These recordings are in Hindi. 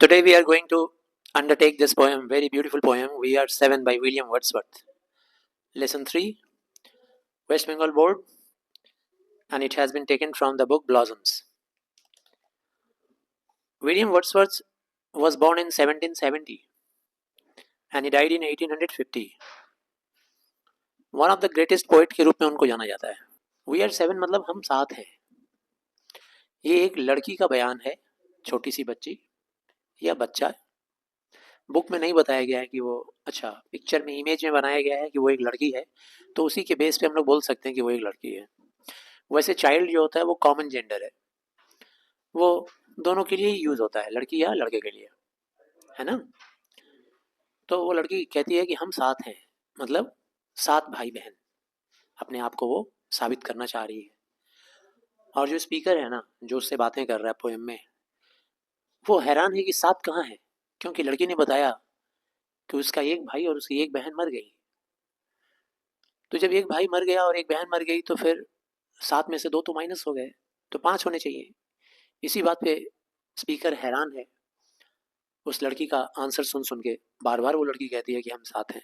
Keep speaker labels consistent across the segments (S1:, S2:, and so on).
S1: Today we are going to undertake this poem, very beautiful poem, We Are Seven by William Wordsworth. Lesson 3, West Bengal Board, and it has been taken from the book Blossoms. William Wordsworth was born in 1770 and he died in 1850. One of the greatest poet के रूप में उनको जाना जाता है. We are seven मतलब हम साथ हैं. ये एक लड़की का बयान है, छोटी सी बच्ची या बच्चा. बुक में नहीं बताया गया है कि वो, अच्छा पिक्चर में इमेज में बनाया गया है कि वो एक लड़की है, तो उसी के बेस पे हम लोग बोल सकते हैं कि वो एक लड़की है. वैसे चाइल्ड जो होता है वो कॉमन जेंडर है, वो दोनों के लिए ही यूज होता है, लड़की या लड़के के लिए, है ना. तो वो लड़की कहती है कि हम साथ हैं, मतलब सात भाई बहन, अपने आप को वो साबित करना चाह रही है. और जो स्पीकर है ना, जो उससे बातें कर रहा है पोएम में, वो हैरान है कि सात कहाँ है, क्योंकि लड़की ने बताया कि उसका एक भाई और उसकी एक बहन मर गई. तो जब एक भाई मर गया और एक बहन मर गई तो फिर सात में से दो तो माइनस हो गए, तो पांच होने चाहिए. इसी बात पे स्पीकर हैरान है. उस लड़की का आंसर सुन सुन के बार बार वो लड़की कहती है कि हम साथ हैं.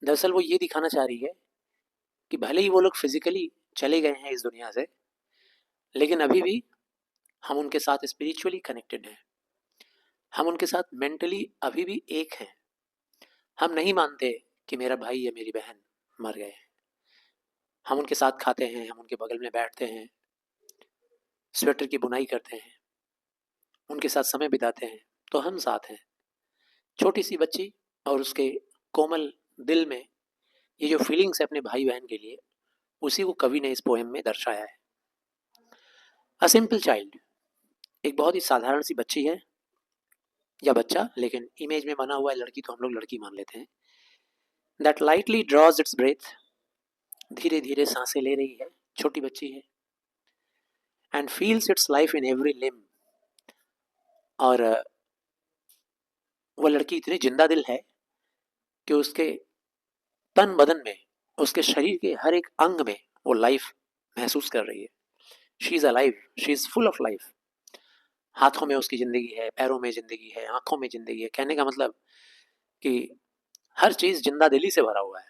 S1: दरअसल वो ये दिखाना चाह रही है कि भले ही वो लोग फिजिकली चले गए हैं इस दुनिया से, लेकिन अभी भी हम उनके साथ स्पिरिचुअली कनेक्टेड हैं, हम उनके साथ मेंटली अभी भी एक हैं. हम नहीं मानते कि मेरा भाई या मेरी बहन मर गए. हम उनके साथ खाते हैं, हम उनके बगल में बैठते हैं, स्वेटर की बुनाई करते हैं, उनके साथ समय बिताते हैं, तो हम साथ हैं. छोटी सी बच्ची और उसके कोमल दिल में ये जो फीलिंग्स है अपने भाई बहन के लिए, उसी को कवि ने इस पोएम में दर्शाया है. अ सिंपल चाइल्ड, एक बहुत ही साधारण सी बच्ची है या बच्चा, लेकिन इमेज में बना हुआ है लड़की, तो हम लोग लड़की मान लेते हैं. That lightly draws its breath, धीरे धीरे सांसें ले रही है, छोटी बच्ची है. And feels its life in every limb, और वो लड़की इतनी जिंदा दिल है कि उसके तन बदन में, उसके शरीर के हर एक अंग में वो लाइफ महसूस कर रही है. She is alive, she is full of life. हाथों में उसकी जिंदगी है, पैरों में जिंदगी है, आंखों में जिंदगी है. कहने का मतलब कि हर चीज जिंदा दिली से भरा हुआ है,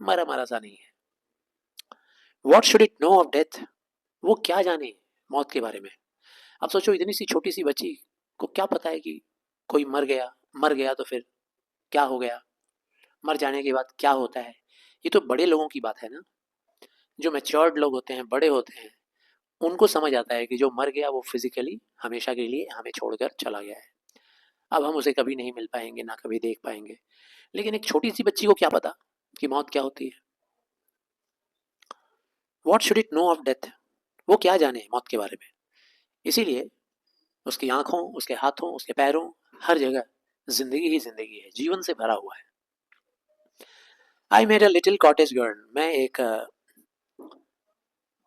S1: मरा मरा सा नहीं है. What should it know of death, वो क्या जाने मौत के बारे में. अब सोचो, इतनी सी छोटी सी बच्ची को क्या पता है कि कोई मर गया तो फिर क्या हो गया, मर जाने के बाद क्या होता है. ये तो बड़े लोगों की बात है ना, जो मैच्योर्ड लोग होते हैं, बड़े होते हैं, उनको समझ आता है कि जो मर गया वो फिजिकली हमेशा के लिए हमें छोड़कर चला गया है. अब हम उसे कभी नहीं मिल पाएंगे, ना कभी देख पाएंगे. लेकिन एक छोटी सी बच्ची को क्या पता कि मौत क्या होती है. What should it know of death, वो क्या जाने मौत के बारे में. इसीलिए उसकी आंखों, उसके हाथों, उसके पैरों, हर जगह जिंदगी ही जिंदगी है, जीवन से भरा हुआ है. I made a little cottage girl, मैं एक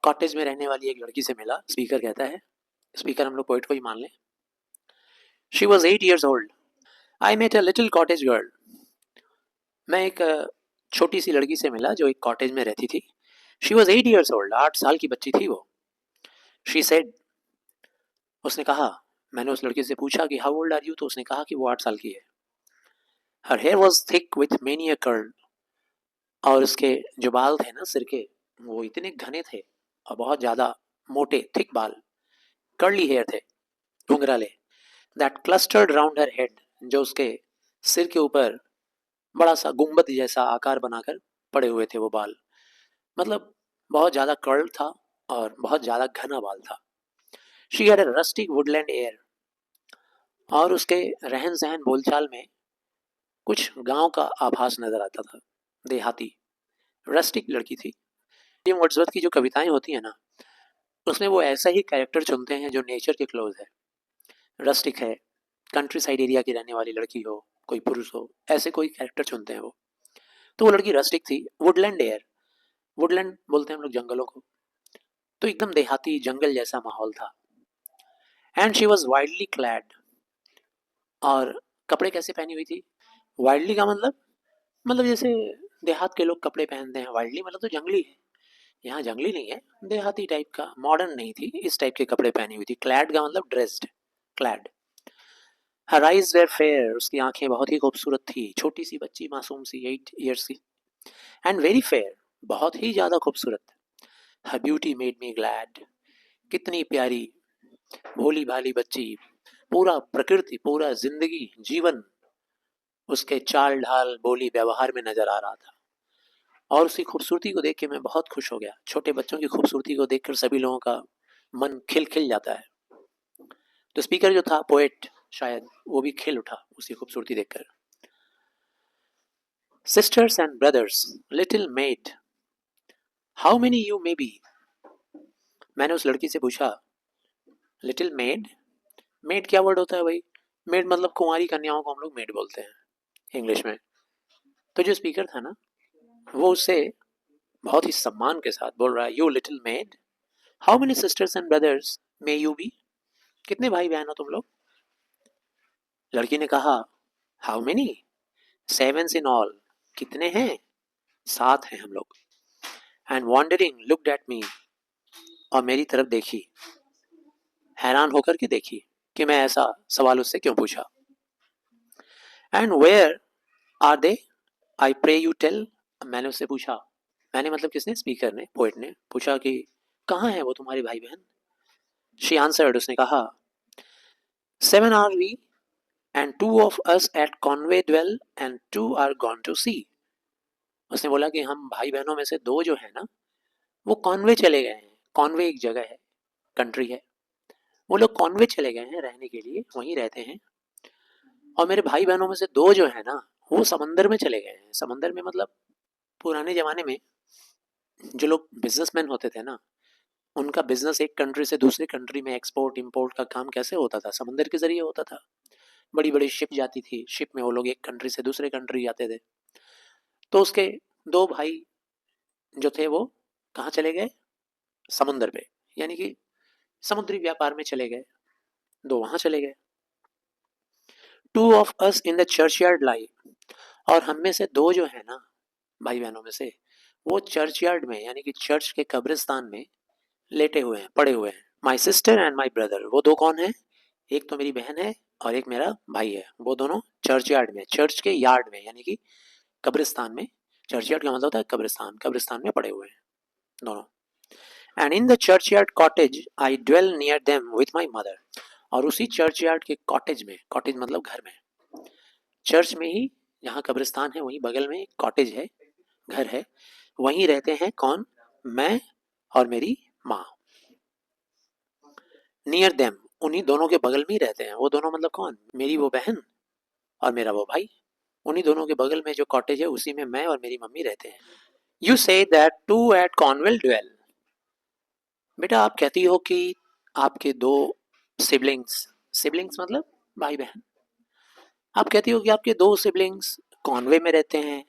S1: कॉटेज में रहने वाली एक लड़की से मिला, स्पीकर कहता है. स्पीकर हम लोग पोइट को ही मान लें. She was 8 years old. I met a little cottage girl, मैं एक छोटी सी लड़की से मिला जो एक कॉटेज में रहती थी. शी वॉज 8 years old, 8 साल की बच्ची थी वो. शी सेड, उसने कहा, मैंने उस लड़की से पूछा कि हाउ ओल्ड आर यू, तो उसने कहा कि वो 8 साल की है. Her hair was thick with many a curl, और उसके जो बाल थे ना सिर के, वो इतने घने थे और बहुत ज़्यादा मोटे, थिक बाल, कर्ली हेयर थे, घुंघराले. That clustered round her head, जो उसके सिर के ऊपर बड़ा सा गुंबद जैसा आकार बनाकर पड़े हुए थे वो बाल. मतलब बहुत ज़्यादा कर्ल था और बहुत ज़्यादा घना बाल था. She had a rustic Woodland air, और उसके रहन सहन बोलचाल में कुछ गांव का आभास नजर आता था, देहाती, रस्टिक लड़की थी. विलियम वर्ड्सवर्थ की जो कविताएं होती हैं ना, उसमें वो ऐसा ही कैरेक्टर चुनते हैं जो नेचर के क्लोज है. रस्टिक है, कंट्री साइड एरिया की रहने वाली लड़की हो, कोई पुरुष हो, ऐसे कोई कैरेक्टर चुनते हैं वो. तो वो लड़की रस्टिक थी. वुडलैंड एयर, वुडलैंड बोलते हैं हम लोग जंगलों को, तो एकदम देहाती जंगल जैसा माहौल था. And she was widely clad, और कपड़े कैसे पहनी हुई थी. वाइडली का मतलब जैसे देहात के लोग कपड़े पहनते हैं, वाइडली मतलब तो जंगली है. यहाँ जंगली नहीं है, देहाती टाइप का, मॉडर्न नहीं थी, इस टाइप के कपड़े पहनी हुई थी. क्लैड का मतलब dressed, clad. Her eyes were fair, उसकी आंखें बहुत ही खूबसूरत थी, छोटी सी बच्ची मासूम सी 8 years की, and very fair, बहुत ही ज़्यादा खूबसूरत. Her beauty made me glad, कितनी प्यारी भोली भाली बच्ची, पूरा प्रकृति, पूरा जिंदगी, जीवन उसके चाल ढाल बोली व्यवहार में नजर आ रहा था, और उसकी खूबसूरती को देख के मैं बहुत खुश हो गया. छोटे बच्चों की खूबसूरती को देखकर सभी लोगों का मन खिल खिल जाता है. तो स्पीकर जो था, पोएट शायद, वो भी खिल उठा उसकी खूबसूरती देखकर. Sisters and brothers, little maid, how many you may be. मैंने उस लड़की से पूछा, लिटिल मेड, मेड क्या वर्ड होता है भाई? मेड मतलब कुंवारी कन्याओं को हम लोग मेड बोलते हैं इंग्लिश में. तो जो स्पीकर था ना, वो उससे बहुत ही सम्मान के साथ बोल रहा है, you little maid, how many sisters and brothers may you be, कितने भाई बहन हो तुम लोग? लड़की ने कहा, हाउ मेनी, 7 इन ऑल, कितने हैं? 7 हैं हम लोग. And wondering looked at me, और मेरी तरफ देखी, हैरान होकर के देखी कि मैं ऐसा सवाल उससे क्यों पूछा. And where are they, I pray you tell, मैंने उससे पूछा, मैंने मतलब किसने, स्पीकर ने, पोएट ने पूछा कि कहाँ है वो तुम्हारे भाई बहन? शी आंसर्ड, उसने कहा, 7 are we and 2 of us at Conway dwell and 2 are gone to sea. उसने बोला कि हम भाई बहनों में से 2 जो है ना, वो कॉन्वे चले गए हैं. कॉन्वे एक जगह है, कंट्री है, वो लोग कॉन्वे चले गए हैं रहने के लिए, वहीं रहते हैं. और मेरे भाई बहनों में से 2 जो है ना, वो समंदर में चले गए हैं. समंदर में मतलब पुराने जमाने में जो लोग बिजनेसमैन होते थे ना, उनका बिजनेस एक कंट्री से दूसरे कंट्री में एक्सपोर्ट इंपोर्ट का काम कैसे होता था? समंदर के जरिए होता था. बड़ी बड़ी शिप जाती थी, शिप में वो लोग एक कंट्री से दूसरे कंट्री जाते थे. तो उसके 2 भाई जो थे वो कहाँ चले गए? समंदर पे, यानी कि समुद्री व्यापार में चले गए. 2 वहां चले गए. 2 of us in the churchyard lie, और हम में से 2 जो है ना, भाई बहनों में से, वो चर्च यार्ड में, यानी कि चर्च के कब्रिस्तान में लेटे हुए हैं, पड़े हुए हैं. My sister and my brother, वो 2 कौन है? एक तो मेरी बहन है और एक मेरा भाई है. वो दोनों चर्च यार्ड में, चर्च के यार्ड में, यानी कि कब्रिस्तान में. चर्च यार्ड का मतलब होता है कब्रिस्तान, कब्रिस्तान में पड़े हुए हैं दोनों. And in the churchyard cottage I dwell near them with my mother, और उसी चर्च यार्ड के कॉटेज में, कॉटेज मतलब घर में, चर्च में ही जहाँ कब्रिस्तान है वहीं बगल में कॉटेज है, घर है, वहीं रहते हैं कौन? मैं और मेरी माँ. नियर देम, उन्हीं दोनों के बगल में ही रहते हैं. वो दोनों मतलब कौन? मेरी वो बहन और मेरा वो भाई. उन्हीं दोनों के बगल में जो कॉटेज है उसी में मैं और मेरी मम्मी रहते हैं. You say that two at Conway dwell, बेटा आप कहती हो कि आपके 2 सिबलिंग्स, सिबलिंग्स मतलब भाई बहन, आप कहती हो कि आपके 2 सिबलिंग्स कॉन्वे में रहते हैं,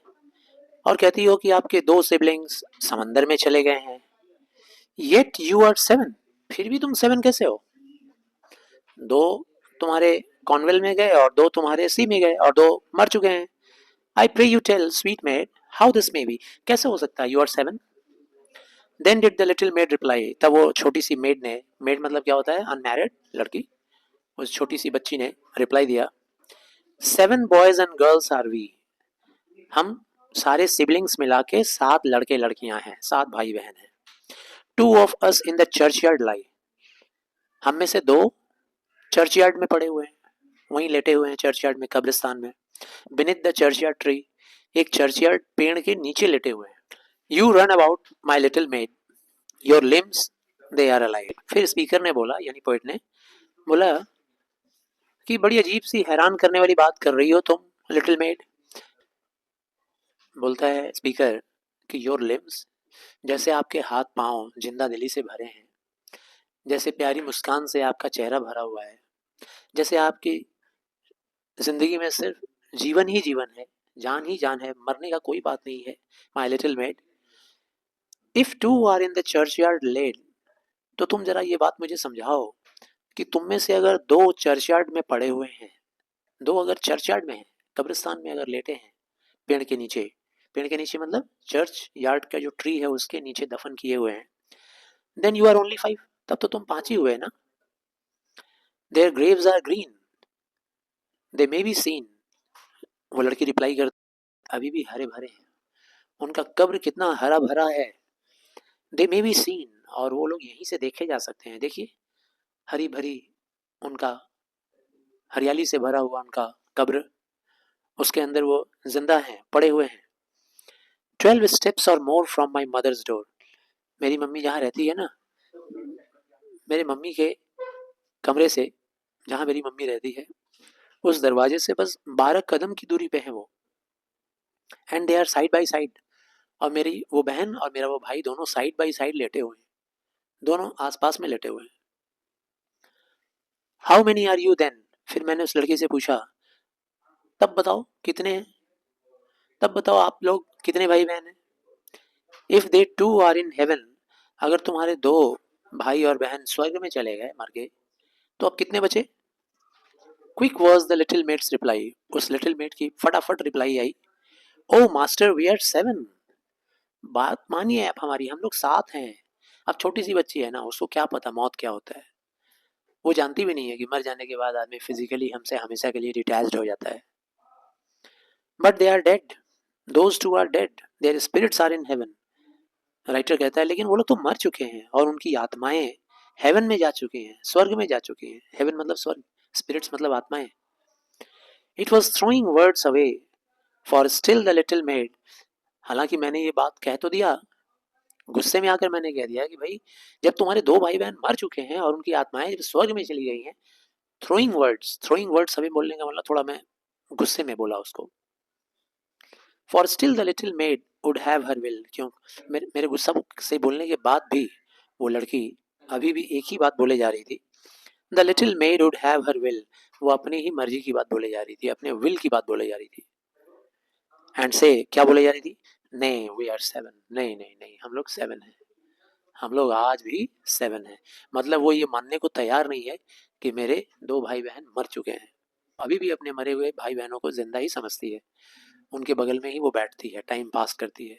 S1: और कहती हो कि आपके 2 सिबलिंग्स समंदर में चले गए हैं. येट यू आर 7, फिर भी तुम 7 कैसे हो? 2 तुम्हारे कॉन्वेल में गए और 2 तुम्हारे सी में गए और 2 मर चुके हैं. I pray you tell sweet maid how this may be, कैसे हो सकता है you are 7? Then did the little maid reply, तब वो छोटी सी मेड ने, मेड मतलब क्या होता है? अनमैरिड लड़की. उस छोटी सी बच्ची ने रिप्लाई दिया, 7 boys and girls are we, हम सारे सिबलिंग्स मिला के 7 लड़के लड़कियां हैं, 7 भाई बहन हैं. 2 of us in the churchyard lie, हम में से 2 चर्च यार्ड में पड़े हुए हैं, वहीं लेटे हुए हैं चर्च यार्ड में, कब्रिस्तान में. Beneath the churchyard tree, एक चर्च यार्ड पेड़ के नीचे लेटे हुए हैं. You run about my little maid, your limbs they are alive. फिर स्पीकर ने बोला, यानी पोएट ने बोला कि बड़ी अजीब सी हैरान करने वाली बात कर रही हो तुम लिटिल मेड. बोलता है स्पीकर कि योर लिम्स, जैसे आपके हाथ पांव जिंदा दिली से भरे हैं, जैसे प्यारी मुस्कान से आपका चेहरा भरा हुआ है, जैसे आपकी जिंदगी में सिर्फ जीवन ही जीवन है, जान ही जान है, मरने का कोई बात नहीं है. My little maid, if 2 are in the churchyard laid, तो तुम जरा ये बात मुझे समझाओ कि तुम में से अगर 2 चर्च यार्ड में पड़े हुए हैं, 2 अगर चर्च यार्ड में हैं, कब्रिस्तान में अगर लेटे हैं, पेड़ के नीचे, पेड़ के नीचे मतलब चर्च यार्ड का जो ट्री है उसके नीचे दफन किए हुए हैं, देन यू आर ओनली 5, तब तो तुम 5 ही हुए ना. Their graves are green, they may be seen, वो लड़की रिप्लाई कर, अभी भी हरे भरे हैं, उनका कब्र कितना हरा भरा है। दे मे बी सीन, और वो लोग यहीं से देखे जा सकते हैं। देखिए हरी भरी उनका, हरियाली से भरा हुआ उनका कब्र, उसके अंदर वो जिंदा हैं, पड़े हुए हैं। 12 steps or more from my mother's door, मेरी मम्मी जहाँ रहती है ना, मेरे मम्मी के कमरे से, जहाँ मेरी मम्मी रहती है, उस दरवाजे से बस 12 कदम की दूरी पे है वो। And they are side by side, और मेरी वो बहन और मेरा वो भाई दोनों साइड बाई साइड लेटे हुए हैं, दोनों आसपास में लेटे हुए हैं। How many are you then, फिर मैंने उस लड़की से पूछा, तब बताओ कितने हैं, तब बताओ आप लोग कितने भाई बहन हैं। If they two are in heaven, अगर तुम्हारे दो भाई और बहन स्वर्ग में चले गए मर गए, तो अब कितने बचे। Quick was the little mate's reply, उस लिटिल मेट की फटाफट रिप्लाई आई, ओ मास्टर वी आर 7, बात मानिए आप हमारी, हम लोग 7 हैं। अब छोटी सी बच्ची है ना, उसको क्या पता मौत क्या होता है, वो जानती भी नहीं है कि मर जाने के बाद आदमी फिजिकली हमसे हमेशा के लिए डिटैच्ड हो जाता है। But they are dead, those two are dead, their spirits are in heaven, writer कहता है लेकिन वो लोग तो मर चुके हैं और उनकी आत्माएं हेवन में जा चुकी हैं, स्वर्ग में जा चुकी हैं। हेवन मतलब स्वर्ग, स्पिरिट्स मतलब आत्माएं। It was throwing words away for still the little made, हालांकि मैंने ये बात कह तो दिया, गुस्से में आकर मैंने कह दिया कि भाई जब तुम्हारे दो भाई बहन मर चुके हैं और उनकी आत्माएं जब स्वर्ग में चली गई हैं, थ्रोइंग वर्ड्स अभी बोलने का मतलब थोड़ा मैं गुस्से में बोला उसको। For still the little made would have her will, क्यों मेरे गुस्सा से बोलने के बाद भी वो लड़की अभी भी एक ही बात बोले जा रही थी। The little made would have her will, वो अपनी ही मर्जी की बात बोले जा रही थी, अपने विल की बात बोले जा रही थी। एंड से क्या बोले जा रही थी, नहीं वी आर 7, नहीं नहीं नहीं हम लोग 7 हैं, हम लोग आज भी 7 हैं। मतलब वो ये मानने को तैयार नहीं है कि मेरे दो भाई बहन मर चुके हैं, अभी भी अपने मरे हुए भाई बहनों को जिंदा ही समझती है, उनके बगल में ही वो बैठती है, टाइम पास करती है।